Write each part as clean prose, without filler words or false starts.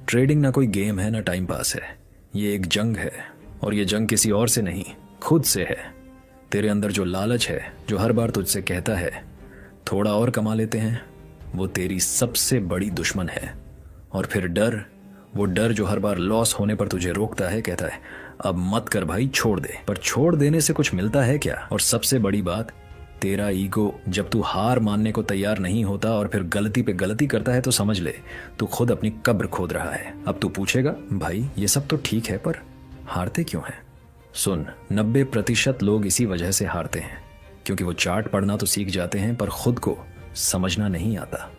Trading ना कोई game है ना टाइम पास है, ये एक जंग है। और ये जंग किसी और से नहीं, खुद से है। तेरे अंदर जो लालच है, जो हर बार तुझसे कहता है थोड़ा और कमा लेते हैं, वो तेरी सबसे बड़ी दुश्मन है। और फिर डर, वो डर जो हर बार लॉस होने पर तुझे रोकता है, कहता है अब मत कर भाई, छोड़ दे। पर छोड़ देने से कुछ मिलता है क्या? और सबसे बड़ी बात, तेरा ईगो जब तू हार मानने को तैयार नहीं होता और फिर गलती पे गलती करता है तो समझ ले तू खुद अपनी कब्र खोद रहा है। अब तू पूछेगा भाई ये सब तो ठीक है पर हारते क्यों हैं? सुन, 90% लोग इसी वजह से हारते हैं क्योंकि वो चार्ट पढ़ना तो सीख जाते हैं पर खुद को समझना नहीं आता।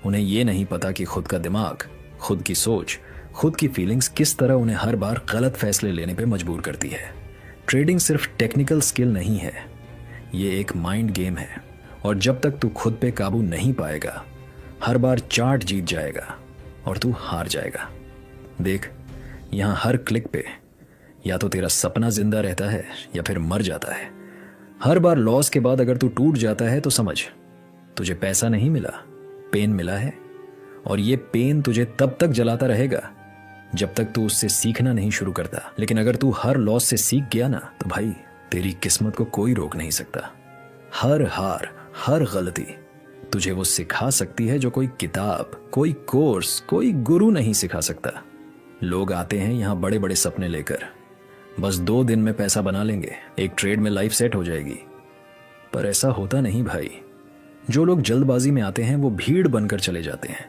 उन्हें ये नहीं पता कि खुद का दिमाग, खुद की सोच, खुद की फीलिंग्स किस तरह उन्हें हर बार गलत फैसले लेने पे मजबूर करती है। ट्रेडिंग सिर्फ टेक्निकल स्किल नहीं है, ये एक माइंड गेम है। और जब तक तू खुद पे काबू नहीं पाएगा, हर बार चार्ट जीत जाएगा और तू हार जाएगा। देख, यहाँ हर क्लिक पे या तो तेरा सपना जिंदा रहता है या फिर मर जाता है। हर बार लॉस के बाद अगर तू टूट जाता है तो समझ तुझे पैसा नहीं मिला, पेन मिला है। और ये पेन तुझे तब तक जलाता रहेगा जब तक तू उससे सीखना नहीं शुरू करता। लेकिन अगर तू हर लॉस से सीख गया ना तो भाई तेरी किस्मत को कोई रोक नहीं सकता। हर हार, हर गलती तुझे वो सिखा सकती है जो कोई किताब, कोई कोर्स, कोई गुरु नहीं सिखा सकता। लोग आते हैं यहाँ बड़े बड़े सपने लेकर, बस 2 दिन में पैसा बना लेंगे, एक ट्रेड में लाइफ सेट हो जाएगी। पर ऐसा होता नहीं भाई। जो लोग जल्दबाजी में आते हैं वो भीड़ बनकर चले जाते हैं,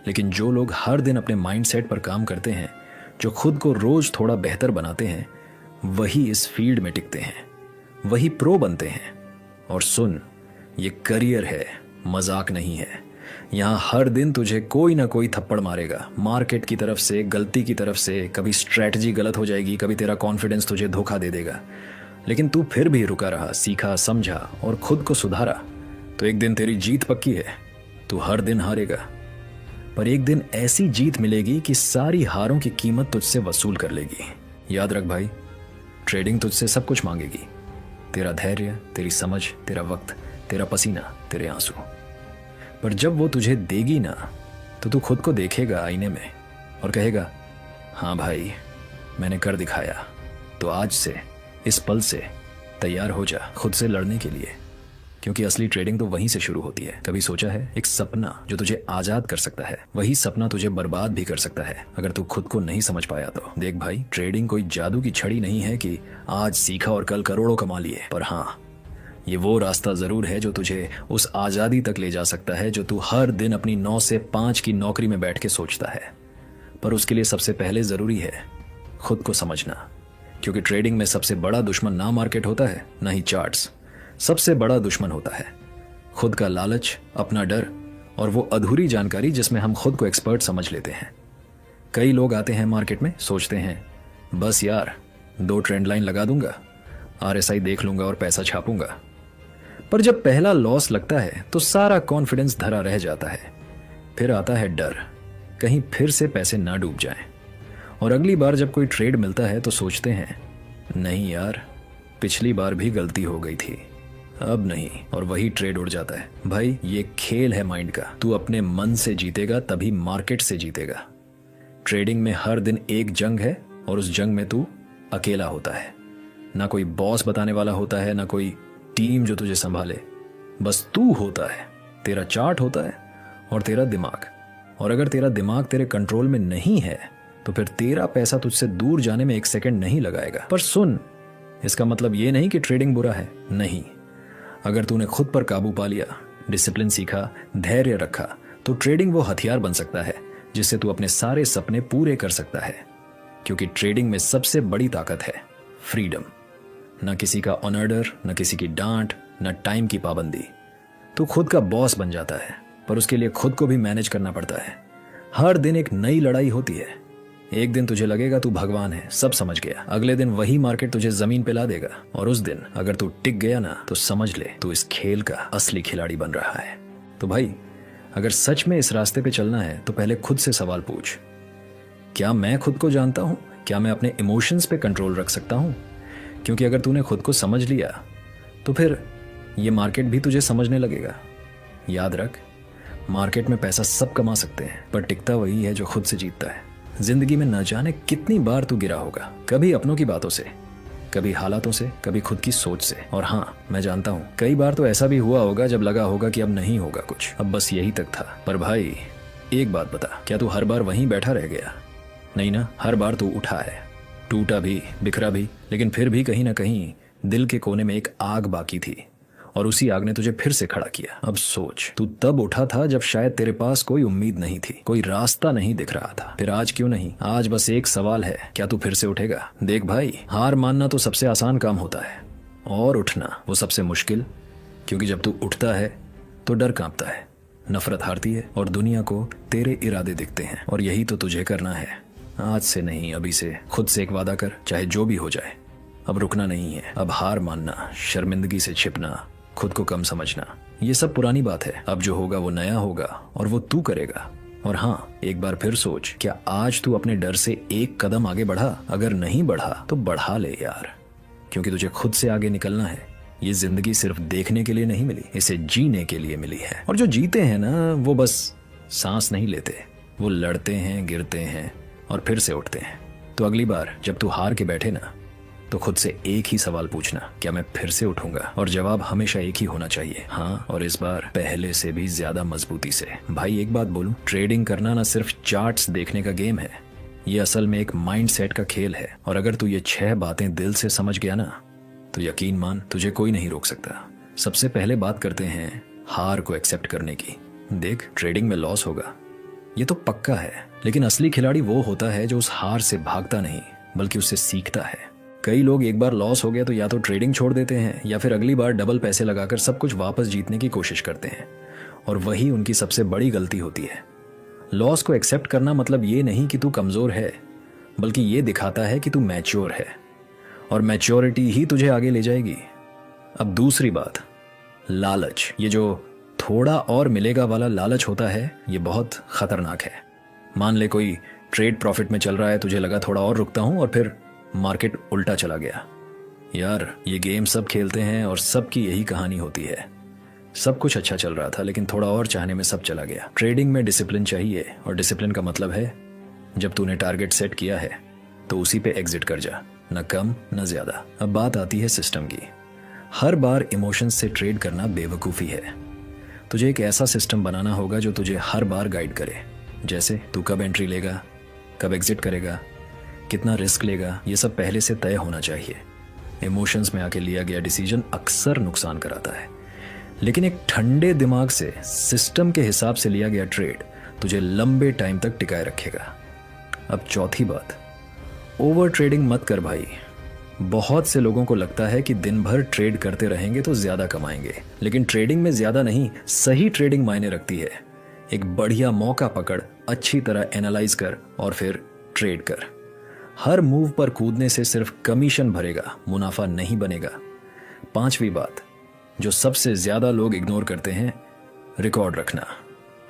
लेकिन जो लोग हर दिन अपने माइंडसेट पर काम करते हैं, जो खुद को रोज थोड़ा बेहतर बनाते हैं, वही इस फील्ड में टिकते हैं, वही प्रो बनते हैं। और सुन, ये करियर है, मजाक नहीं है। यहाँ हर दिन तुझे कोई ना कोई थप्पड़ मारेगा, मार्केट की तरफ से, गलती की तरफ से। कभी स्ट्रैटेजी गलत हो जाएगी, कभी तेरा कॉन्फिडेंस तुझे धोखा दे देगा। लेकिन तू फिर भी रुका रहा, सीखा, समझा और खुद को सुधारा, तो एक दिन तेरी जीत पक्की है। तू हर दिन हारेगा, पर एक दिन ऐसी जीत मिलेगी कि सारी हारों की कीमत तुझसे वसूल कर लेगी। याद रख भाई, ट्रेडिंग तुझसे सब कुछ मांगेगी, तेरा धैर्य, तेरी समझ, तेरा वक्त, तेरा पसीना, तेरे आंसू। पर जब वो तुझे देगी ना तो तू खुद को देखेगा आईने में और कहेगा हाँ भाई, मैंने कर दिखाया। तो आज से, इस पल से तैयार हो जा खुद से लड़ने के लिए, क्योंकि असली ट्रेडिंग तो वहीं से शुरू होती है। कभी सोचा है, एक सपना जो तुझे आजाद कर सकता है, वही सपना तुझे बर्बाद भी कर सकता है अगर तू खुद को नहीं समझ पाया तो। देख भाई, ट्रेडिंग कोई जादू की छड़ी नहीं है कि आज सीखा और कल करोड़ों कमा लिए। पर हाँ, ये वो रास्ता जरूर है जो तुझे उस आजादी तक ले जा सकता है जो तू हर दिन अपनी 9 से 5 की नौकरी में बैठ के सोचता है। पर उसके लिए सबसे पहले जरूरी है खुद को समझना, क्योंकि ट्रेडिंग में सबसे बड़ा दुश्मन ना मार्केट होता है, ना ही चार्ट्स। सबसे बड़ा दुश्मन होता है खुद का लालच, अपना डर और वो अधूरी जानकारी जिसमें हम खुद को एक्सपर्ट समझ लेते हैं। कई लोग आते हैं मार्केट में, सोचते हैं बस यार 2 ट्रेंड लाइन लगा दूंगा, RSI देख लूंगा और पैसा छापूंगा। पर जब पहला लॉस लगता है तो सारा कॉन्फिडेंस धरा रह जाता है। फिर आता है डर, कहीं फिर से पैसे ना डूब जाएं। और अगली बार जब कोई ट्रेड मिलता है तो सोचते हैं नहीं यार, पिछली बार भी गलती हो गई थी, अब नहीं, और वही ट्रेड उड़ जाता है। भाई ये खेल है माइंड का, तू अपने मन से जीतेगा तभी मार्केट से जीतेगा। ट्रेडिंग में हर दिन एक जंग है और उस जंग में तू अकेला होता है। ना कोई बॉस बताने वाला होता है, ना कोई टीम जो तुझे संभाले, बस तू होता है, तेरा चार्ट होता है और तेरा दिमाग। और अगर तेरा दिमाग तेरे कंट्रोल में नहीं है तो फिर तेरा पैसा तुझसे दूर जाने में 1 सेकंड नहीं लगाएगा। पर सुन, इसका मतलब ये नहीं कि ट्रेडिंग बुरा है, नहीं। अगर तूने खुद पर काबू पा लिया, डिसिप्लिन सीखा, धैर्य रखा, तो ट्रेडिंग वो हथियार बन सकता है जिससे तू अपने सारे सपने पूरे कर सकता है। क्योंकि ट्रेडिंग में सबसे बड़ी ताकत है फ्रीडम। न किसी का ऑर्डर, न किसी की डांट, न टाइम की पाबंदी। तू खुद का बॉस बन जाता है, पर उसके लिए खुद को भी मैनेज करना पड़ता है। हर दिन एक नई लड़ाई होती है। एक दिन तुझे लगेगा तू भगवान है, सब समझ गया। अगले दिन वही मार्केट तुझे जमीन पे ला देगा। और उस दिन अगर तू टिक गया ना तो समझ ले तू इस खेल का असली खिलाड़ी बन रहा है। तो भाई, अगर सच में इस रास्ते पे चलना है तो पहले खुद से सवाल पूछ, क्या मैं खुद को जानता हूं? क्या मैं अपने इमोशंस पे कंट्रोल रख सकता हूं? क्योंकि अगर तूने खुद को समझ लिया तो फिर ये मार्केट भी तुझे समझने लगेगा। याद रख, मार्केट में पैसा सब कमा सकते हैं, पर टिकता वही है जो खुद से जीतता है। जिंदगी में न जाने कितनी बार तू गिरा होगा, कभी अपनों की बातों से, कभी हालातों से, कभी खुद की सोच से। और हाँ, मैं जानता हूँ कई बार तो ऐसा भी हुआ होगा जब लगा होगा कि अब नहीं होगा कुछ, अब बस यही तक था। पर भाई एक बात बता, क्या तू हर बार वहीं बैठा रह गया? नहीं ना, हर बार तू उठा है, टूटा भी, बिखरा भी, लेकिन फिर भी कहीं ना कहीं दिल के कोने में एक आग बाकी थी और उसी आग ने तुझे फिर से खड़ा किया। अब सोच, तू तब उठा था जब शायद तेरे पास कोई उम्मीद नहीं थी, कोई रास्ता नहीं दिख रहा था। फिर आज क्यों नहीं? आज बस एक सवाल है, क्या तू फिर से उठेगा? देख भाई, हार मानना तो सबसे आसान काम होता है और उठना वो सबसे मुश्किल, क्योंकि जब तू उठता है तो डर कांपता है, नफरत हारती है और दुनिया को तेरे इरादे दिखते हैं। और यही तो तुझे करना है। आज से नहीं, अभी से खुद से एक वादा कर, चाहे जो भी हो जाए। अब रुकना नहीं है, अब हार मानना, शर्मिंदगी से छिपना, खुद को कम समझना, ये सब पुरानी बात है। अब जो होगा वो नया होगा और वो तू करेगा। और हाँ, एक बार फिर सोच, क्या आज तू अपने डर से एक कदम आगे बढ़ा? अगर नहीं बढ़ा तो बढ़ा ले यार, क्योंकि तुझे खुद से आगे निकलना है। ये जिंदगी सिर्फ देखने के लिए नहीं मिली, इसे जीने के लिए मिली है। और जो जीते हैं ना, वो बस सांस नहीं लेते, वो लड़ते हैं, गिरते हैं और फिर से उठते हैं। तो अगली बार जब तू हार के बैठे ना, तो खुद से एक ही सवाल पूछना, क्या मैं फिर से उठूंगा? और जवाब हमेशा एक ही होना चाहिए, हाँ, और इस बार पहले से भी ज्यादा मजबूती से। भाई एक बात बोलूं, ट्रेडिंग करना ना सिर्फ चार्ट्स देखने का गेम है, ये असल में एक माइंड सेट का खेल है। और अगर तू ये 6 बातें दिल से समझ गया ना, तो यकीन मान, तुझे कोई नहीं रोक सकता। सबसे पहले बात करते हैं हार को एक्सेप्ट करने की। देख, ट्रेडिंग में लॉस होगा, ये तो पक्का है, लेकिन असली खिलाड़ी वो होता है जो उस हार से भागता नहीं, बल्कि उससे सीखता है। कई लोग एक बार लॉस हो गया तो या तो ट्रेडिंग छोड़ देते हैं या फिर अगली बार डबल पैसे लगाकर सब कुछ वापस जीतने की कोशिश करते हैं, और वही उनकी सबसे बड़ी गलती होती है। लॉस को एक्सेप्ट करना मतलब ये नहीं कि तू कमजोर है, बल्कि ये दिखाता है कि तू मैच्योर है, और मैच्योरिटी ही तुझे आगे ले जाएगी। अब दूसरी बात, लालच। ये जो थोड़ा और मिलेगा वाला लालच होता है, ये बहुत खतरनाक है। मान ले कोई ट्रेड प्रॉफिट में चल रहा है, तुझे लगा थोड़ा और रुकता हूं, और फिर मार्केट उल्टा चला गया। यार, ये गेम सब खेलते हैं और सबकी यही कहानी होती है। सब कुछ अच्छा चल रहा था, लेकिन थोड़ा और चाहने में सब चला गया। ट्रेडिंग में डिसिप्लिन चाहिए, और डिसिप्लिन का मतलब है जब तूने टारगेट सेट किया है तो उसी पे एग्जिट कर जा, न कम न ज्यादा। अब बात आती है सिस्टम की। हर बार इमोशंस से ट्रेड करना बेवकूफ़ी है। तुझे एक ऐसा सिस्टम बनाना होगा जो तुझे हर बार गाइड करे, जैसे तू कब एंट्री लेगा, कब एग्जिट करेगा, कितना रिस्क लेगा, ये सब पहले से तय होना चाहिए। इमोशंस में आके लिया गया डिसीजन अक्सर नुकसान कराता है, लेकिन एक ठंडे दिमाग से सिस्टम के हिसाब से लिया गया ट्रेड तुझे लंबे टाइम तक टिकाए रखेगा। अब चौथी बात, ओवर ट्रेडिंग मत कर भाई। बहुत से लोगों को लगता है कि दिन भर ट्रेड करते रहेंगे तो ज्यादा कमाएंगे, लेकिन ट्रेडिंग में ज्यादा नहीं, सही ट्रेडिंग मायने रखती है। एक बढ़िया मौका पकड़, अच्छी तरह एनालाइज कर और फिर ट्रेड कर। हर मूव पर कूदने से सिर्फ कमीशन भरेगा, मुनाफा नहीं बनेगा। पांचवी बात, जो सबसे ज्यादा लोग इग्नोर करते हैं, रिकॉर्ड रखना।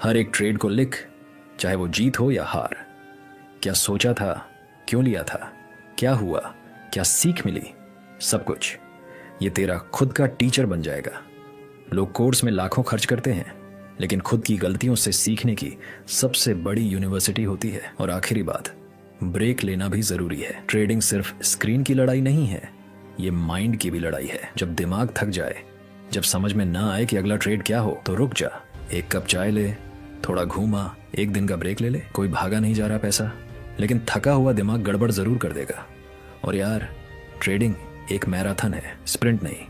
हर एक ट्रेड को लिख, चाहे वो जीत हो या हार। क्या सोचा था, क्यों लिया था, क्या हुआ, क्या सीख मिली, सब कुछ। ये तेरा खुद का टीचर बन जाएगा। लोग कोर्स में लाखों खर्च करते हैं, लेकिन खुद की गलतियों से सीखने की सबसे बड़ी यूनिवर्सिटी होती है। और आखिरी बात, ब्रेक लेना भी जरूरी है। ट्रेडिंग सिर्फ स्क्रीन की लड़ाई नहीं है, ये माइंड की भी लड़ाई है। जब दिमाग थक जाए, जब समझ में ना आए कि अगला ट्रेड क्या हो, तो रुक जा, एक कप चाय ले, थोड़ा घूमा, एक दिन का ब्रेक ले ले। कोई भागा नहीं जा रहा पैसा, लेकिन थका हुआ दिमाग गड़बड़ जरूर कर देगा। और यार, ट्रेडिंग एक मैराथन है, स्प्रिंट नहीं।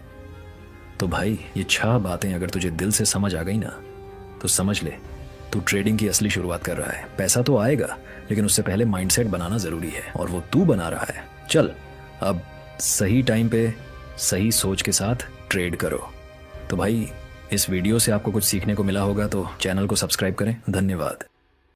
तो भाई, ये 6 बातें अगर तुझे दिल से समझ आ गई ना, तो समझ ले तू ट्रेडिंग की असली शुरुआत कर रहा है। पैसा तो आएगा, लेकिन उससे पहले माइंडसेट बनाना जरूरी है, और वो तू बना रहा है। चल, अब सही टाइम पे सही सोच के साथ ट्रेड करो। तो भाई, इस वीडियो से आपको कुछ सीखने को मिला होगा तो चैनल को सब्सक्राइब करें। धन्यवाद।